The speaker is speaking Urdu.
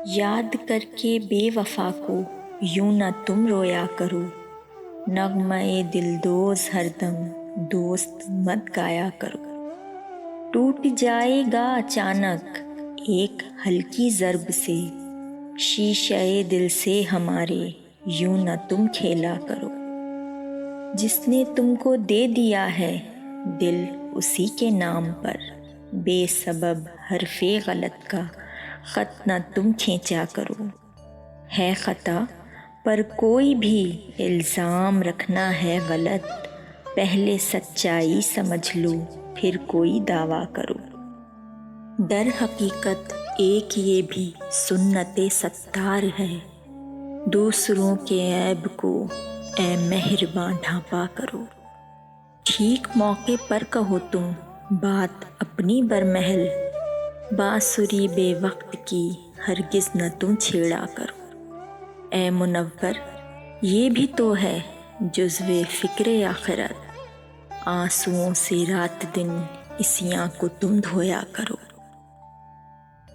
یاد کر کے بے وفا کو یوں نہ تم رویا کرو، نغمۂ دل دوز ہر دم دوست مت گایا کرو۔ ٹوٹ جائے گا اچانک ایک ہلکی ضرب سے، شیشۂ دل سے ہمارے یوں نہ تم کھیلا کرو۔ جس نے تم کو دے دیا ہے دل اسی کے نام پر، بے سبب حرف غلط کا خط نہ تم کھینچا کرو۔ ہے خطا پر کوئی بھی الزام رکھنا ہے غلط، پہلے سچائی سمجھ لو پھر کوئی دعویٰ کرو۔ در حقیقت ایک یہ بھی سنت ستار ہے، دوسروں کے عیب کو اے مہرباں ڈھانپا کرو۔ ٹھیک موقع پر کہو تم بات اپنی برمحل، بانسری بے وقت کی ہرگز نہ تم چھیڑا کرو۔ اے منور یہ بھی تو ہے جزوِ فکر آخرت، آنسوؤں سے رات دن عصیاں کو تم دھویا کرو۔